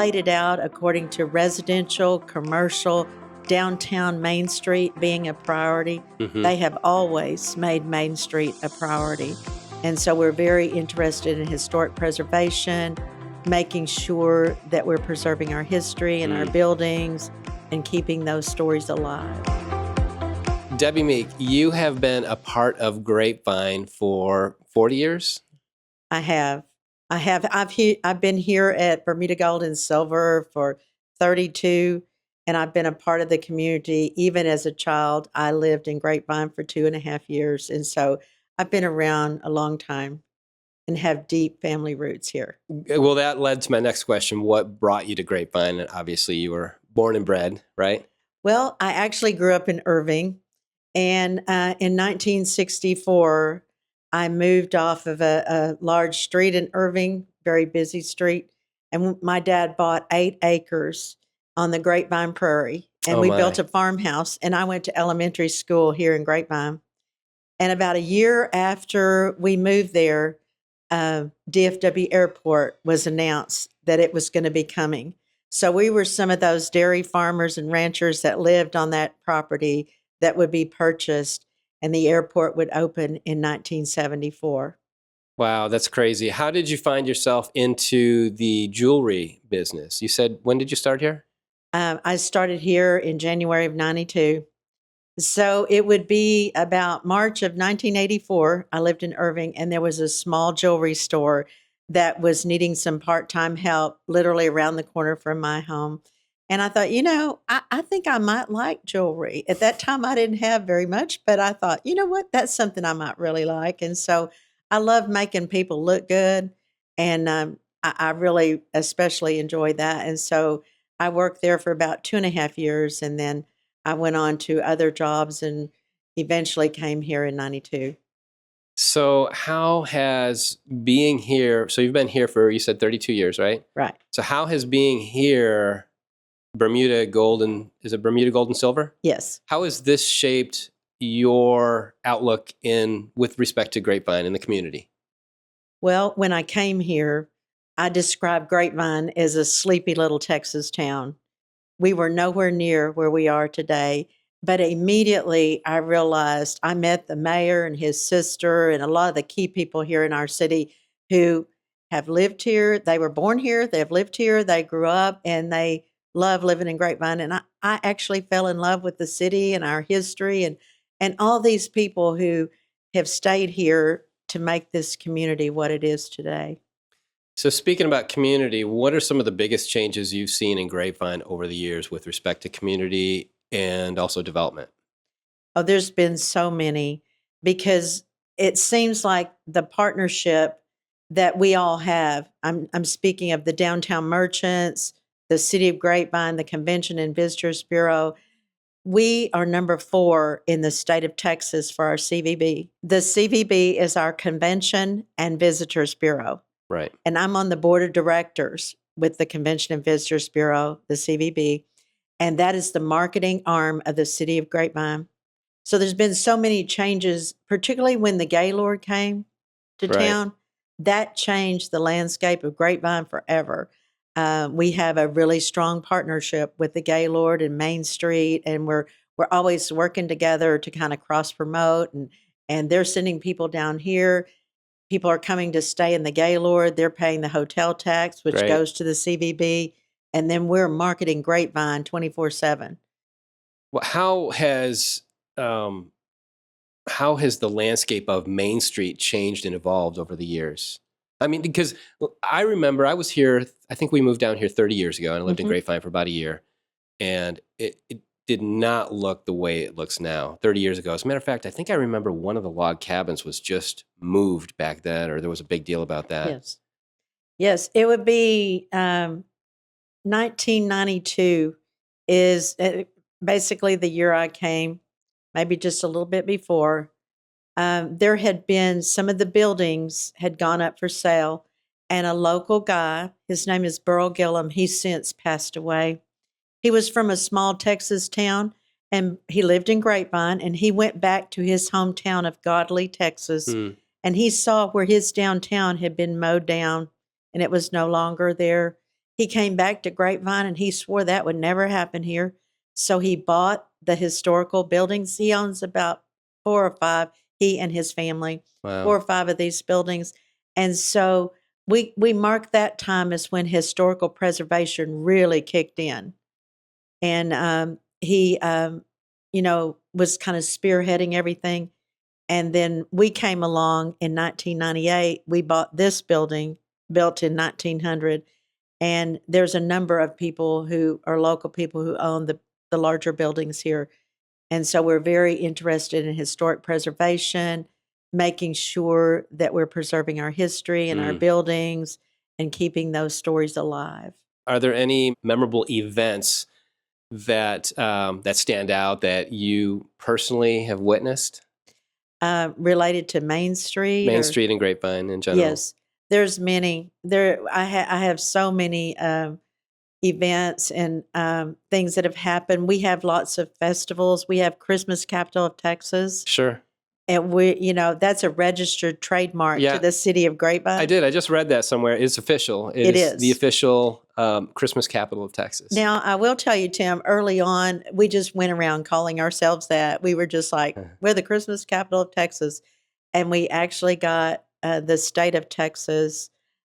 laid it out according to residential, commercial, downtown Main Street being a priority. Mm-hmm. They have always made Main Street a priority. And so we're very interested in historic preservation, making sure that we're preserving our history and our buildings and keeping those stories alive. Debi Meek, you have been a part of Grapevine for 40 years? I have. I've been here at Bermuda Gold and Silver for 32, and I've been a part of the community. Even as a child, I lived in Grapevine for 2.5 years. And so I've been around a long time and have deep family roots here. Well, that led to my next question. What brought you to Grapevine? And obviously, you were born and bred, right? Well, I actually grew up in Irving. And in 1964, I moved off of a large street in Irving, very busy street. And my dad bought 8 acres on the Grapevine Prairie. And we built a farmhouse. And I went to elementary school here in Grapevine. And about a year after we moved there, DFW Airport was announced that it was going to be coming. So we were some of those dairy farmers and ranchers that lived on that property that would be purchased, and the airport would open in 1974. Wow, that's crazy. How did you find yourself into the jewelry business? You said, when did you start here? I started here in January of 92. So it would be about March of 1984. I lived in Irving, and there was a small jewelry store that was needing some part-time help literally around the corner from my home. And I thought, I think I might like jewelry. At that time, I didn't have very much, but I thought, you know what, that's something I might really like. And so I love making people look good. And I really especially enjoyed that. And so I worked there for about 2.5 years. And then I went on to other jobs and eventually came here in 92. So how has being here, so you've been here for, you said 32 years, right? Right. So how has being here Bermuda Gold and, is it Bermuda Gold and Silver? Yes. How has this shaped your outlook with respect to Grapevine and the community? Well, when I came here, I described Grapevine as a sleepy little Texas town. We were nowhere near where we are today, but immediately I realized I met the mayor and his sister and a lot of the key people here in our city who have lived here. They were born here, they've lived here, they grew up, and they love living in Grapevine. And I actually fell in love with the city and our history and all these people who have stayed here to make this community what it is today. So speaking about community, what are some of the biggest changes you've seen in Grapevine over the years with respect to community and also development? Oh, there's been so many, because it seems like the partnership that we all have, I'm speaking of the downtown merchants, the City of Grapevine, the Convention and Visitors Bureau. We are number 4 in the state of Texas for our CVB. The CVB is our Convention and Visitors Bureau. Right. And I'm on the board of directors with the Convention and Visitors Bureau, the CVB. And that is the marketing arm of the City of Grapevine. So there's been so many changes, particularly when the Gaylord came to town. That changed the landscape of Grapevine forever. We have a really strong partnership with the Gaylord and Main Street, and we're always working together to kind of cross promote, and they're sending people down here. People are coming to stay in the Gaylord. They're paying the hotel tax, which goes to the CVB, and then we're marketing Grapevine 24/7. Well, how has the landscape of Main Street changed and evolved over the years? I mean, because I remember I was here, I think we moved down here 30 years ago, and I lived in Grapevine for about a year, and it did not look the way it looks now 30 years ago. As a matter of fact, I think I remember one of the log cabins was just moved back then, or there was a big deal about that. Yes. Yes, it would be 1992 is basically the year I came, maybe just a little bit before. There had been some of the buildings had gone up for sale, and a local guy, his name is Burl Gillum, he's since passed away. He was from a small Texas town, and he lived in Grapevine, and he went back to his hometown of Godley, Texas, and he saw where his downtown had been mowed down, and it was no longer there. he came back to Grapevine and he swore that would never happen here. So he bought the historical buildings. He owns about 4 or 5, he and his family, Wow. 4 or 5 of these buildings. And so we mark that time as when historical preservation really kicked in. And he, was kind of spearheading everything. And then we came along in 1998. We bought this building built in 1900. And there's a number of people who are local people who own the larger buildings here. And so we're very interested in historic preservation, making sure that we're preserving our history and our buildings and keeping those stories alive. Are there any memorable events that that stand out that you personally have witnessed? Related to Main Street? Main or- Street and Grapevine in general. Yes, there's many. I have so many events and things that have happened. We have lots of festivals. We have Christmas Capital of Texas, Sure. and that's a registered trademark Yeah. to the city of Grapevine. I did. I just read that somewhere. It's official. It is is. the official Christmas capital of Texas. Now, I will tell you, Tim, early on, we just went around calling ourselves that. We were just like, we're the Christmas capital of Texas. And we actually got the state of Texas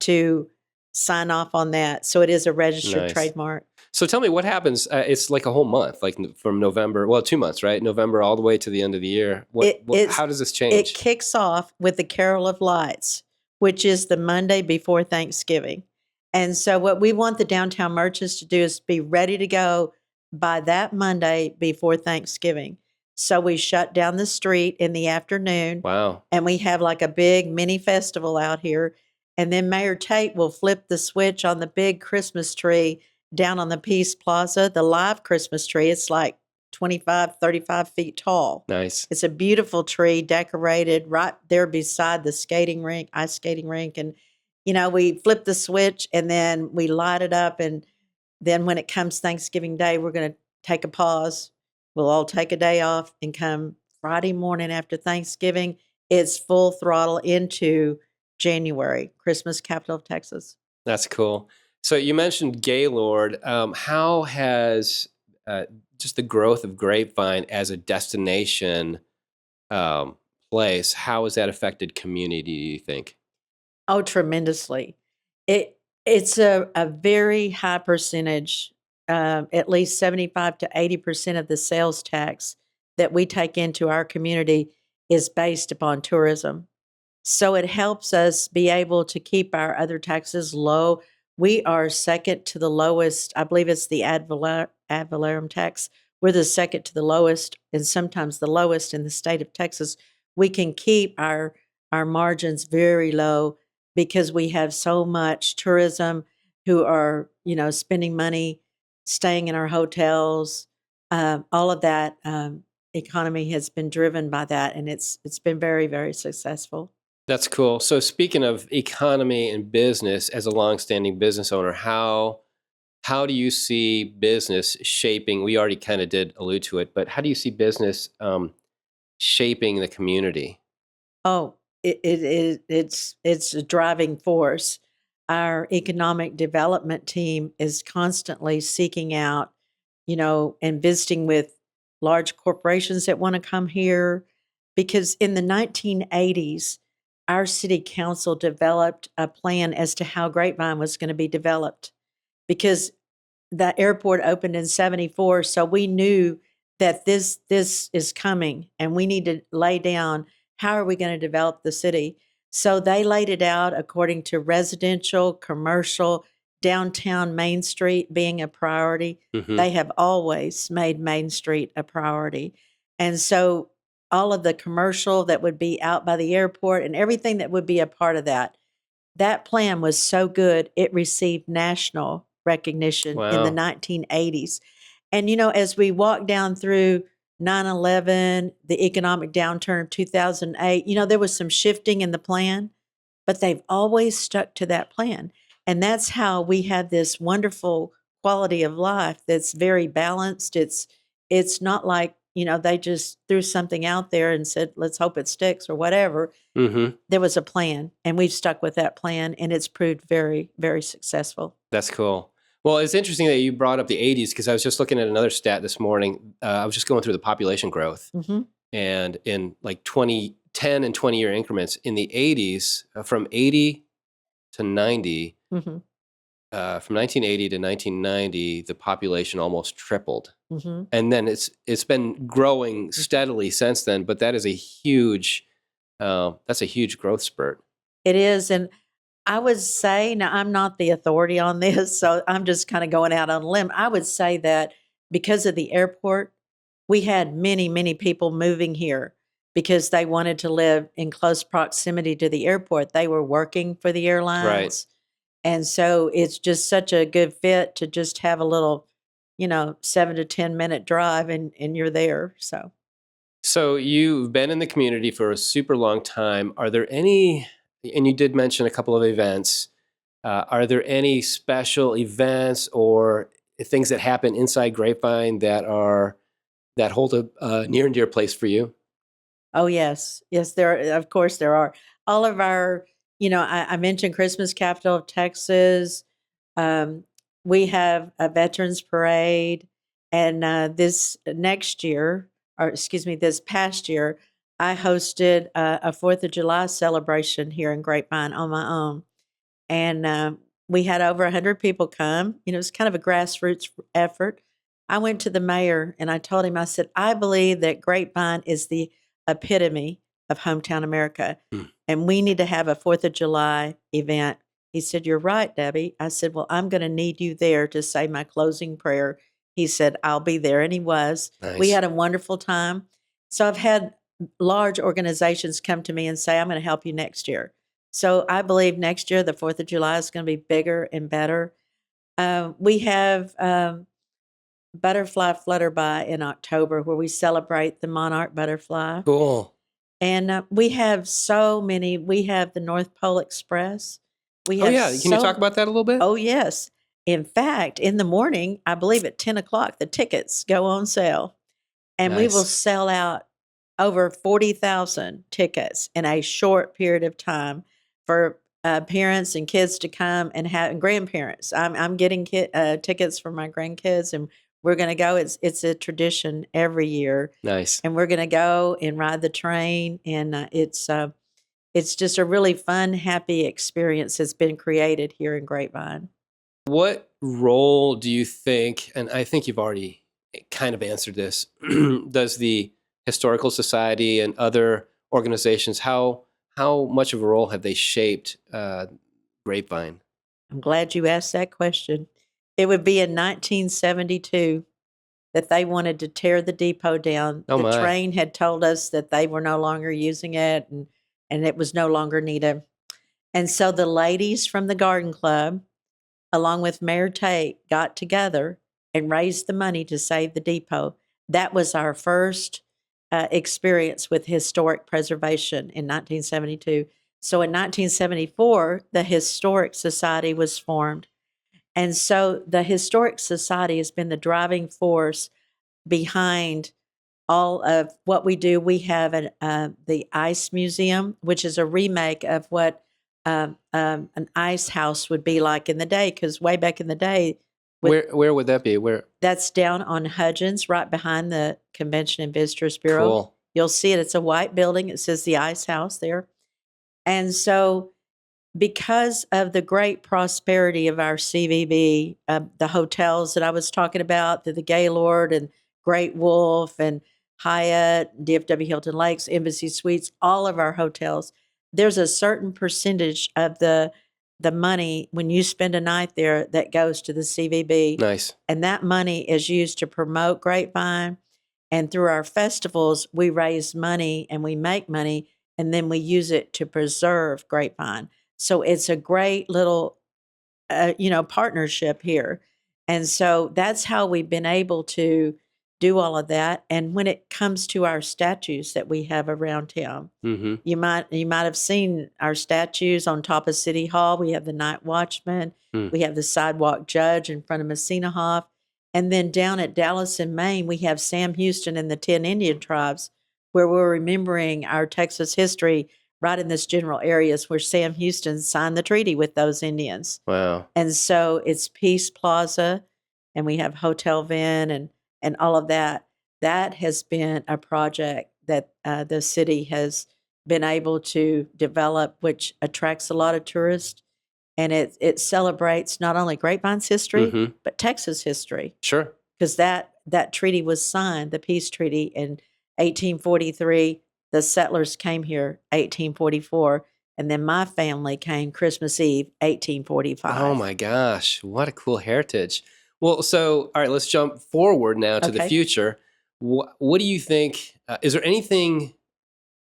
to sign off on that. So it is a registered Nice. trademark. So tell me what happens. It's like a whole month, like from November. Well, 2 months, right? November all the way to the end of the year. How does this change? It kicks off with the Carol of Lights, which is the Monday before Thanksgiving. And so what we want the downtown merchants to do is be ready to go by that Monday before Thanksgiving. So we shut down the street in the afternoon. Wow. And we have like a big mini festival out here. And then Mayor Tate will flip the switch on the big Christmas tree down on the Peace Plaza, the live Christmas tree. It's like 25, 35 feet tall. Nice. It's a beautiful tree decorated right there beside the ice skating rink. And, we flip the switch and then we light it up. And then when it comes Thanksgiving Day, we're going to take a pause. We'll all take a day off and come Friday morning after Thanksgiving. It's full throttle into January, Christmas capital of Texas. That's cool. So you mentioned Gaylord. How has just the growth of Grapevine as a destination place, how has that affected community, do you think? Oh, tremendously. It's a very high percentage, at least 75 to 80% of the sales tax that we take into our community is based upon tourism. So it helps us be able to keep our other taxes low. We are second to the lowest. I believe it's the ad valorem tax. We're the second to the lowest and sometimes the lowest in the state of Texas. We can keep our margins very low because we have so much tourism who are, spending money, staying in our hotels. All of that economy has been driven by that, and it's been very, very successful. That's cool. So speaking of economy and business, as a longstanding business owner, how do you see business shaping? We already kind of did allude to it, but how do you see business shaping the community? Oh, it's a driving force. Our economic development team is constantly seeking out, and visiting with large corporations that want to come here. Because in the 1980s, our city council developed a plan as to how Grapevine was going to be developed. Because the airport opened in 74, so we knew that this is coming and we need to lay down how are we going to develop the city. So they laid it out according to residential, commercial, downtown Main Street being a priority. Mhm. They have always made Main Street a priority. And so all of the commercial that would be out by the airport and everything that would be a part of that plan was so good, it received national recognition in the Wow. 1980s. And, as we walk down through 9/11, the economic downturn of 2008, there was some shifting in the plan, but they've always stuck to that plan. And that's how we have this wonderful quality of life that's very balanced. It's not like, they just threw something out there and said, let's hope it sticks or whatever. Mm-hmm. There was a plan, and we've stuck with that plan, and it's proved very, very successful. That's cool. Well, it's interesting that you brought up the 80s because I was just looking at another stat this morning. I was just going through the population growth, Mm-hmm. and in like 2010 and 20-year increments in the 80s, from 80 to 90, Mm-hmm. from 1980 to 1990, the population almost tripled. Mm-hmm. And then it's been growing steadily since then, but that is that's a huge growth spurt. It is. And I would say, now I'm not the authority on this, so I'm just kind of going out on a limb. I would say that because of the airport, we had many, many people moving here because they wanted to live in close proximity to the airport. They were working for the Right. airlines. And so it's just such a good fit to just have a little, 7 to 10 minute drive and you're there. So you've been in the community for a super long time. Are there any, and you did mention a couple of events, are there any special events or things that happen inside Grapevine that hold a near and dear place for you? Oh, yes. Yes, of course there are. All of our, I mentioned Christmas Capital of Texas. Um, we have a Veterans Parade. And this next year, or excuse me, this past year, I hosted a 4th of July celebration here in Grapevine on my own. And we had over 100 people come. It was kind of a grassroots effort. I went to the mayor and I told him, I said, I believe that Grapevine is the epitome of hometown America. Mm. And we need to have a 4th of July event. He said, You're right, Debbie. I said, Well, I'm going to need you there to say my closing prayer. He said, I'll be there. And he was. We Nice. had a wonderful time. So I've had large organizations come to me and say, I'm going to help you next year. So I believe next year, the 4th of July is going to be bigger and better. We have Butterfly Flutterby in October where we celebrate the monarch butterfly. Cool. And we have so many. We have the North Pole Express. We Oh have yeah, can you talk about that a little bit? Oh, yes. In fact, in the morning, I believe at 10 o'clock, the tickets go on sale. And we will Nice. sell out over 40,000 tickets in a short period of time for parents and kids to come and have and grandparents. I'm getting tickets for my grandkids, and we're going to go. It's a tradition every year, Nice. and we're going to go and ride the train, and it's just a really fun, happy experience that's been created here in Grapevine. What role do you think, and I think you've already kind of answered this, does the Historical Society and other organizations, how much of a role have they shaped Grapevine? I'm glad you asked that question. It would be in 1972 that they wanted to tear the depot down. Oh The my. train had told us that they were no longer using it and it was no longer needed. And so the ladies from the Garden Club, along with Mayor Tate, got together and raised the money to save the depot. That was our first experience with historic preservation in 1972. So in 1974, the Historic Society was formed. And so the Historic Society has been the driving force behind all of what we do. We have the Ice Museum, which is a remake of what an ice house would be like in the day, because way back in the day, Where would that be? Where? that's down on Hudgens, right behind the Convention and Visitors Bureau. Cool. You'll see it. It's a white building. It says the Ice House there. And so because of the great prosperity of our CVB, the hotels that I was talking about, the Gaylord and Great Wolf and Hyatt, DFW Hilton Lakes, Embassy Suites, all of our hotels, there's a certain percentage of the money when you spend a night there that goes to the CVB. Nice. And that money is used to promote Grapevine. And through our festivals, we raise money and we make money, and then we use it to preserve Grapevine. So it's a great little, partnership here. And so that's how we've been able to do all of that. And when it comes to our statues that we have around town, Mm-hmm. you might have seen our statues on top of City Hall. We have the Night Watchman. Mm. We have the Sidewalk Judge in front of Messina Hoff. And then down at Dallas in Maine, we have Sam Houston and the 10 Indian tribes, where we're remembering our Texas history right in this general area is where Sam Houston signed the treaty with those Indians. Wow. And so it's Peace Plaza, and we have Hotel Vin and all of that. That has been a project that the city has been able to develop, which attracts a lot of tourists. And it celebrates not only Grapevine's history, Mm-hmm. but Texas history. Sure. Because that treaty was signed, the peace treaty, in 1843. The settlers came here 1844, and then my family came Christmas Eve 1845. Oh my gosh, what a cool heritage. Well, so all right, let's jump forward now to the Okay. future. What do you think? Is there anything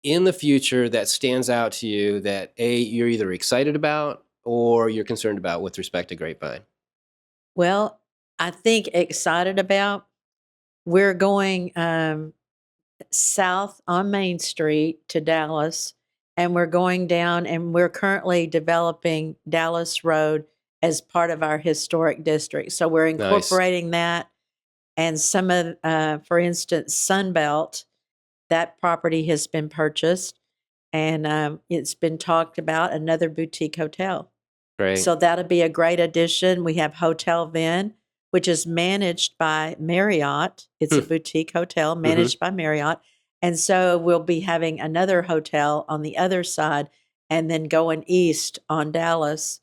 in the future that stands out to you that you're either excited about or you're concerned about with respect to Grapevine? Well, I think excited about, we're going south on Main Street to Dallas, and we're going down, and we're currently developing Dallas Road as part of our historic district. So we're Nice. incorporating that, and some of, for instance, Sunbelt, that property has been purchased, and it's been talked about another boutique hotel. Great. So that'll be a great addition. We have Hotel Vin, which is managed by Marriott. It's a boutique hotel managed by Marriott. And so we'll be having another hotel on the other side, and then going east on Dallas.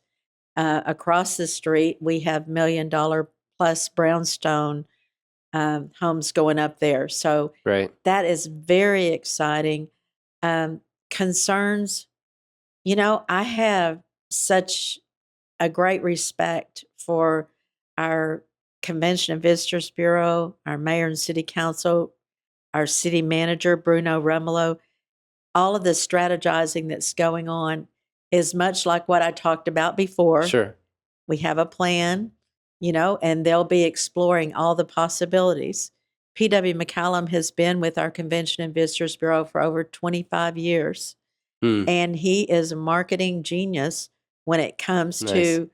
Across the street, we have $1 million plus brownstone homes going up there. So Right. that is very exciting. Concerns, I have such a great respect for our Convention and Visitors Bureau, our mayor and city council, our city manager, Bruno Rumolo. All of the strategizing that's going on is much like what I talked about before. Sure. We have a plan, and they'll be exploring all the possibilities. P.W. McCallum has been with our Convention and Visitors Bureau for over 25 years, and he is a marketing genius when it comes Nice. to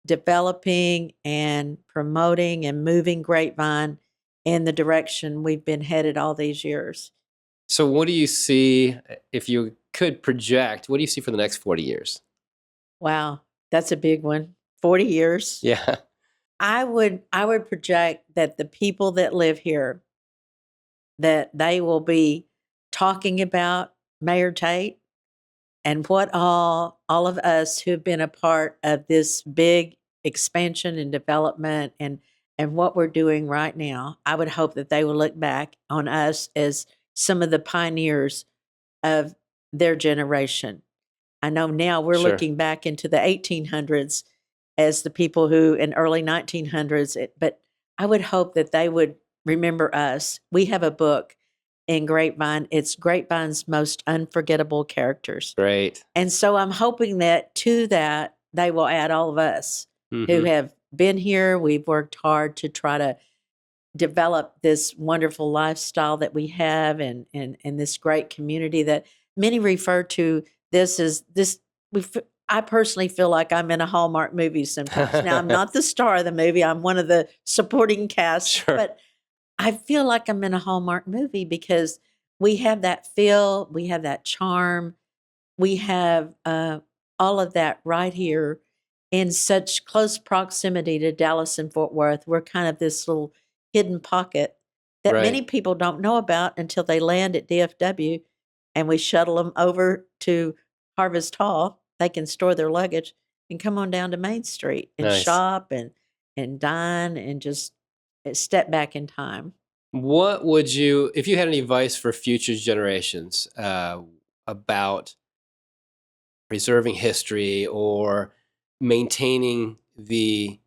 developing and promoting and moving Grapevine in the direction we've been headed all these years. So what do you see, if you could project, what do you see for the next 40 years? Wow, that's a big one. 40 years. Yeah. I would project that the people that live here, that they will be talking about Mayor Tate and what all of us who've been a part of this big expansion and development and what we're doing right now. I would hope that they will look back on us as some of the pioneers of their generation. I know now we're Sure. looking back into the 1800s as the people who in early 1900s, but I would hope that they would remember us. We have a book in Grapevine. It's Grapevine's Most Unforgettable Characters. Great. And so I'm hoping that to that, they will add all of us who have been here. We've worked hard to try to develop this wonderful lifestyle that we have, and this great community that many refer to this as this. I personally feel like I'm in a Hallmark movie sometimes. Now, I'm not the star of the movie. I'm one of the supporting cast, Sure. but I feel like I'm in a Hallmark movie because we have that feel, we have that charm, we have all of that right here in such close proximity to Dallas and Fort Worth. We're kind of this little hidden pocket that Right. many people don't know about until they land at DFW, and we shuttle them over to Harvest Hall. They can store their luggage and come on down to Main Street and Nice. shop and dine and just step back in time. What would you, if you had any advice for future generations about preserving history or maintaining the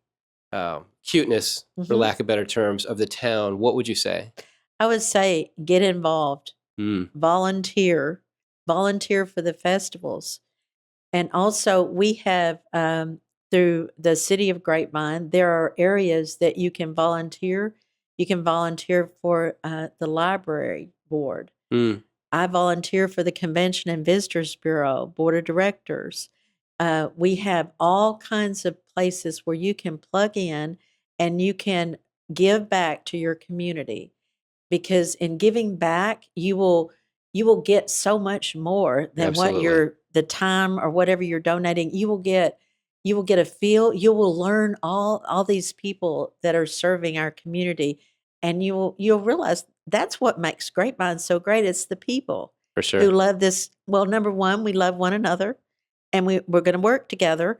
cuteness, for lack of better terms, of the town, what would you say? I would say get involved, volunteer for the festivals. And also we have, through the city of Grapevine, there are areas that you can volunteer. You can volunteer for the library board. I volunteer for the Convention and Visitors Bureau, Board of Directors. We have all kinds of places where you can plug in and you can give back to your community, because in giving back, you will get so much more than what Absolutely. you're the time or whatever you're donating, you will get a feel. You will learn all these people that are serving our community, and you'll realize that's what makes Grapevine so great. It's the people For who sure. love this. Well, number one, we love one another, and we're going to work together.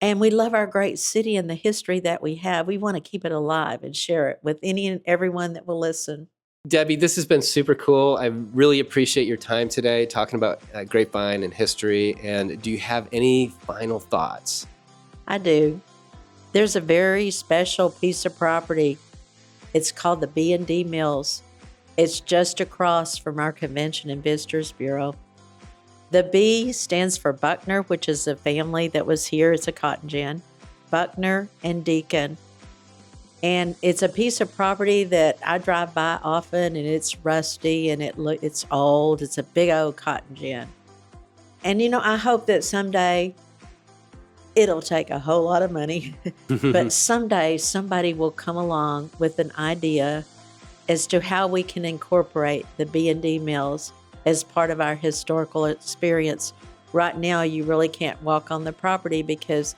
And we love our great city and the history that we have. We want to keep it alive and share it with any and everyone that will listen. Debi, this has been super cool. I really appreciate your time today talking about Grapevine and history. And do you have any final thoughts? I do. There's a very special piece of property. It's called the B&D Mills. It's just across from our Convention and Visitors Bureau. The B stands for Buckner, which is a family that was here. It's a cotton gin. Buckner and Deacon. And it's a piece of property that I drive by often, and it's rusty and it's old. It's a big old cotton gin. And I hope that someday it'll take a whole lot of money, but someday somebody will come along with an idea as to how we can incorporate the B&D Mills as part of our historical experience. Right now, you really can't walk on the property because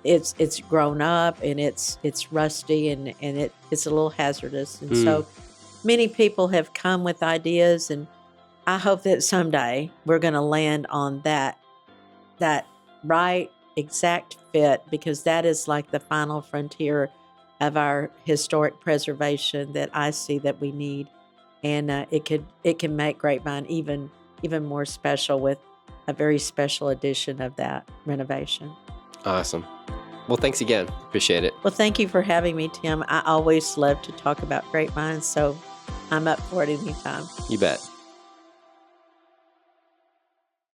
it's grown up and it's rusty and it's a little hazardous. And so many people have come with ideas, and I hope that someday we're going to land on that right exact fit, because that is like the final frontier of our historic preservation that I see that we need. And it can make Grapevine even more special with a very special edition of that renovation. Awesome. Well, thanks again. Appreciate it. Well, thank you for having me, Tim. I always love to talk about Grapevine, so I'm up for it anytime. You bet.